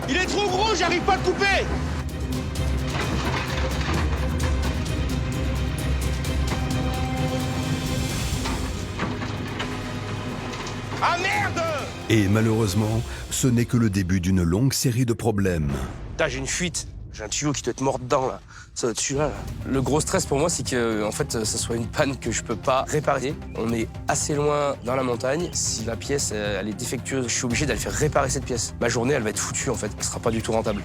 Il est trop gros, j'arrive pas à le couper. Ah merde! Et malheureusement, ce n'est que le début d'une longue série de problèmes. Putain, j'ai une fuite. J'ai un tuyau qui doit être mort dedans, là. Ça va dessus, là. Le gros stress pour moi, c'est que, en fait, ça soit une panne que je peux pas réparer. On est assez loin dans la montagne. Si la pièce, elle est défectueuse, je suis obligé d'aller faire réparer cette pièce. Ma journée, elle va être foutue, en fait. Elle sera pas du tout rentable.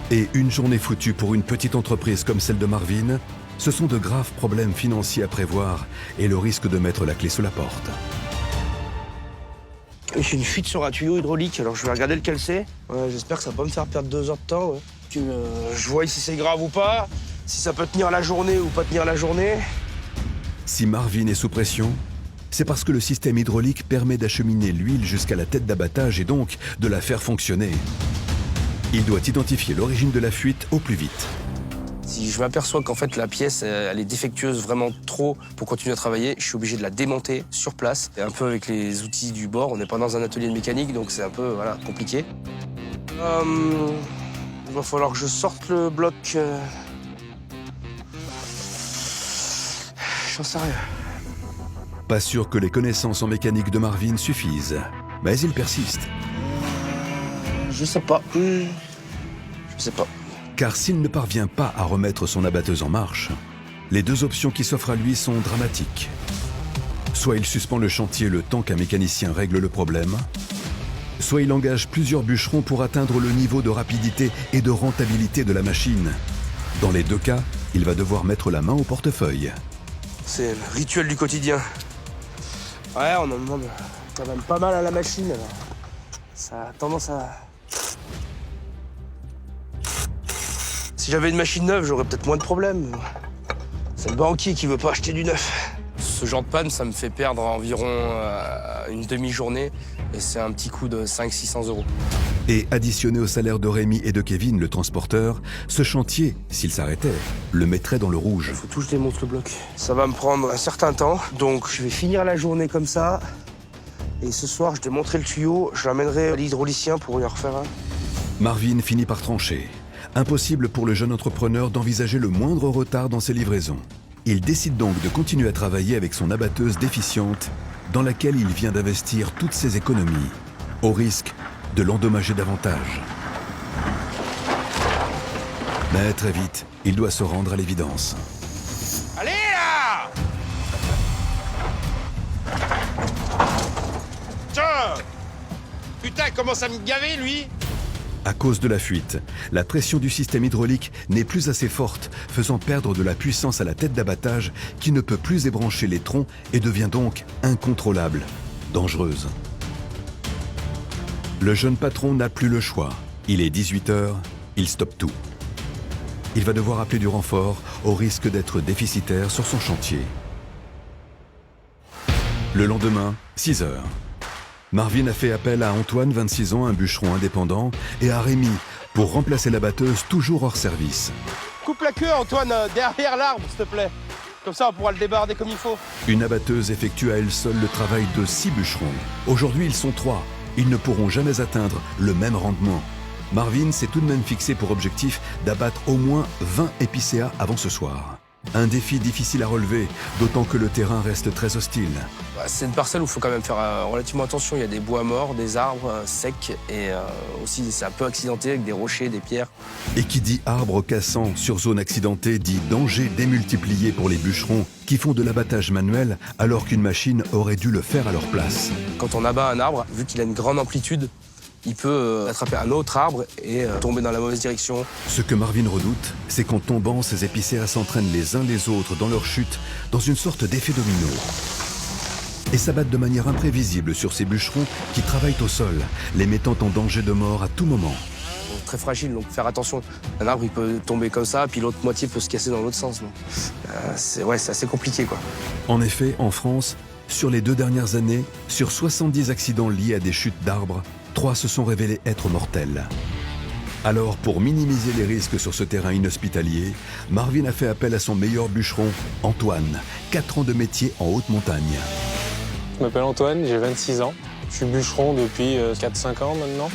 Et une journée foutue pour une petite entreprise comme celle de Marvin, ce sont de graves problèmes financiers à prévoir et le risque de mettre la clé sous la porte. J'ai une fuite sur un tuyau hydraulique, alors je vais regarder lequel c'est. Ouais, j'espère que ça va pas me faire perdre 2 heures de temps. Ouais. Que je vois si c'est grave ou pas, si ça peut tenir la journée ou pas tenir la journée. Si Marvin est sous pression, c'est parce que le système hydraulique permet d'acheminer l'huile jusqu'à la tête d'abattage et donc de la faire fonctionner. Il doit identifier l'origine de la fuite au plus vite. Si je m'aperçois qu'en fait la pièce elle est défectueuse vraiment trop pour continuer à travailler, je suis obligé de la démonter sur place. Et un peu avec les outils du bord, on n'est pas dans un atelier de mécanique, donc c'est un peu compliqué. Il va falloir que je sorte le bloc. J'en sais rien. Pas sûr que les connaissances en mécanique de Marvin suffisent, mais il persiste. Je sais pas. Je sais pas. Car s'il ne parvient pas à remettre son abatteuse en marche, les 2 options qui s'offrent à lui sont dramatiques. Soit il suspend le chantier le temps qu'un mécanicien règle le problème, soit il engage plusieurs bûcherons pour atteindre le niveau de rapidité et de rentabilité de la machine. Dans les 2 cas, il va devoir mettre la main au portefeuille. C'est le rituel du quotidien. Ouais, on en demande quand même pas mal à la machine. Alors. Ça a tendance à... Si j'avais une machine neuve, j'aurais peut-être moins de problèmes. C'est le banquier qui veut pas acheter du neuf. Ce genre de panne, ça me fait perdre environ une demi-journée. Et c'est un petit coût de 500-600 €. Et additionné au salaire de Rémi et de Kevin, le transporteur, ce chantier, s'il s'arrêtait, le mettrait dans le rouge. Il faut tout que je démonte le bloc. Ça va me prendre un certain temps. Donc je vais finir la journée comme ça. Et ce soir, je démonterai le tuyau. Je l'amènerai à l'hydraulicien pour y en refaire un. Marvin finit par trancher. Impossible pour le jeune entrepreneur d'envisager le moindre retard dans ses livraisons. Il décide donc de continuer à travailler avec son abatteuse déficiente dans laquelle il vient d'investir toutes ses économies, au risque de l'endommager davantage. Mais très vite, il doit se rendre à l'évidence. Allez là! Tiens! Putain, il commence à me gaver, lui! À cause de la fuite, la pression du système hydraulique n'est plus assez forte, faisant perdre de la puissance à la tête d'abattage qui ne peut plus ébrancher les troncs et devient donc incontrôlable, dangereuse. Le jeune patron n'a plus le choix. Il est 18 h, il stoppe tout. Il va devoir appeler du renfort au risque d'être déficitaire sur son chantier. Le lendemain, 6 h. Marvin a fait appel à Antoine, 26 ans, un bûcheron indépendant, et à Rémi pour remplacer la batteuse toujours hors service. Coupe la queue, Antoine, derrière l'arbre, s'il te plaît. Comme ça, on pourra le débarder comme il faut. Une abatteuse effectue à elle seule le travail de 6 bûcherons. Aujourd'hui, ils sont 3. Ils ne pourront jamais atteindre le même rendement. Marvin s'est tout de même fixé pour objectif d'abattre au moins 20 épicéas avant ce soir. Un défi difficile à relever, d'autant que le terrain reste très hostile. C'est une parcelle où il faut quand même faire relativement attention. Il y a des bois morts, des arbres secs et aussi c'est un peu accidenté avec des rochers, des pierres. Et qui dit arbre cassant sur zone accidentée dit danger démultiplié pour les bûcherons qui font de l'abattage manuel alors qu'une machine aurait dû le faire à leur place. Quand on abat un arbre, vu qu'il a une grande amplitude, il peut attraper un autre arbre et tomber dans la mauvaise direction. Ce que Marvin redoute, c'est qu'en tombant, ces épicéas s'entraînent les uns les autres dans leur chute, dans une sorte d'effet domino. Et s'abattent de manière imprévisible sur ces bûcherons qui travaillent au sol, les mettant en danger de mort à tout moment. Très fragile, donc faire attention. Un arbre, il peut tomber comme ça, puis l'autre moitié peut se casser dans l'autre sens. C'est assez compliqué, quoi. En effet, en France, sur les 2 dernières années, sur 70 accidents liés à des chutes d'arbres, 3 se sont révélés être mortels. Alors, pour minimiser les risques sur ce terrain inhospitalier, Marvin a fait appel à son meilleur bûcheron, Antoine, 4 ans de métier en haute montagne. Je m'appelle Antoine, j'ai 26 ans. Je suis bûcheron depuis 4-5 ans maintenant.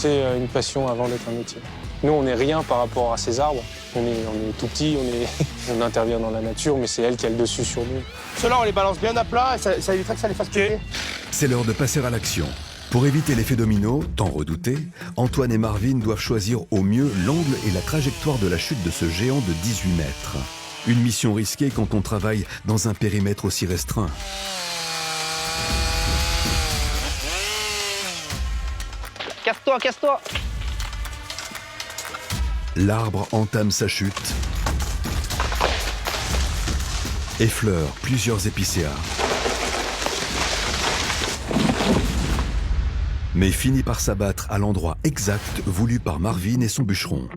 commencé une passion avant d'être un métier. Nous, on n'est rien par rapport à ces arbres. On est tout petit, on intervient dans la nature, mais c'est elle qui a le dessus sur nous. Ceux-là, on les balance bien à plat et ça éviterait que ça les fasse péter. C'est l'heure de passer à l'action. Pour éviter l'effet domino, tant redouté, Antoine et Marvin doivent choisir au mieux l'angle et la trajectoire de la chute de ce géant de 18 mètres. Une mission risquée quand on travaille dans un périmètre aussi restreint. Casse-toi, casse-toi! L'arbre entame sa chute, effleure plusieurs épicéas, mais finit par s'abattre à l'endroit exact voulu par Marvin et son bûcheron.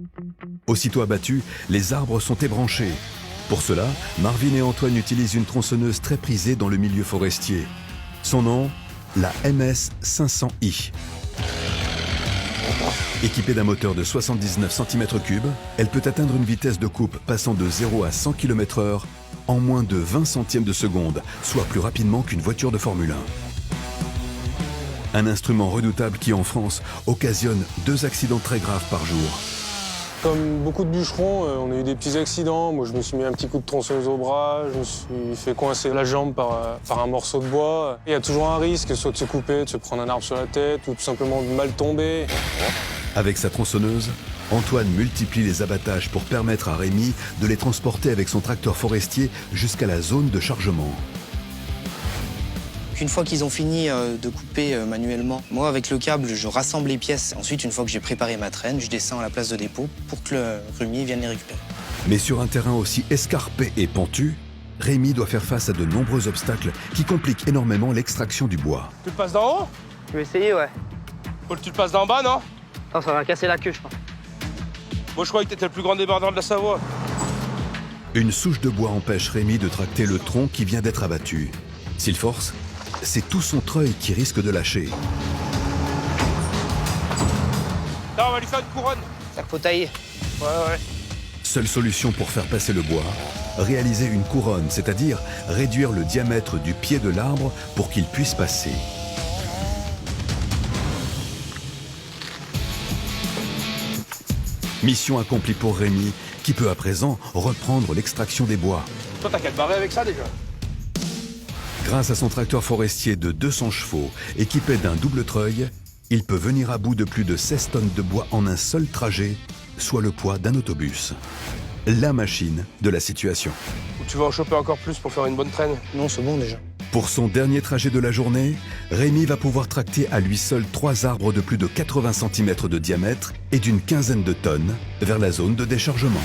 Aussitôt abattus, les arbres sont ébranchés. Pour cela, Marvin et Antoine utilisent une tronçonneuse très prisée dans le milieu forestier. Son nom, la MS 500i. Équipée d'un moteur de 79 cm3, elle peut atteindre une vitesse de coupe passant de 0 à 100 km/h en moins de 20 centièmes de seconde, soit plus rapidement qu'une voiture de Formule 1. Un instrument redoutable qui, en France, occasionne 2 accidents très graves par jour. Comme beaucoup de bûcherons, on a eu des petits accidents. Moi, je me suis mis un petit coup de tronçonneuse au bras, je me suis fait coincer la jambe par un morceau de bois. Il y a toujours un risque, soit de se couper, de se prendre un arbre sur la tête, ou tout simplement de mal tomber. Avec sa tronçonneuse, Antoine multiplie les abattages pour permettre à Rémi de les transporter avec son tracteur forestier jusqu'à la zone de chargement. Une fois qu'ils ont fini de couper manuellement, moi, avec le câble, je rassemble les pièces. Ensuite, une fois que j'ai préparé ma traîne, je descends à la place de dépôt pour que le rumier vienne les récupérer. Mais sur un terrain aussi escarpé et pentu, Rémi doit faire face à de nombreux obstacles qui compliquent énormément l'extraction du bois. Tu le passes d'en haut? Je vais essayer, ouais. Faut que tu le passes d'en bas, non? Non, ça va casser la queue, je pense. Moi, je croyais que t'étais le plus grand débardeur de la Savoie. Une souche de bois empêche Rémi de tracter le tronc qui vient d'être abattu. S'il force, c'est tout son treuil qui risque de lâcher. Là, on va lui faire une couronne. Ça faut tailler. Ouais. Seule solution pour faire passer le bois, réaliser une couronne, c'est-à-dire réduire le diamètre du pied de l'arbre pour qu'il puisse passer. Mission accomplie pour Rémi, qui peut à présent reprendre l'extraction des bois. Toi, t'as qu'à te barrer avec ça, déjà. Grâce à son tracteur forestier de 200 chevaux, équipé d'un double treuil, il peut venir à bout de plus de 16 tonnes de bois en un seul trajet, soit le poids d'un autobus. La machine de la situation. Ou tu vas en choper encore plus pour faire une bonne traîne? Non, c'est bon déjà. Pour son dernier trajet de la journée, Rémi va pouvoir tracter à lui seul 3 arbres de plus de 80 cm de diamètre et d'une quinzaine de tonnes vers la zone de déchargement.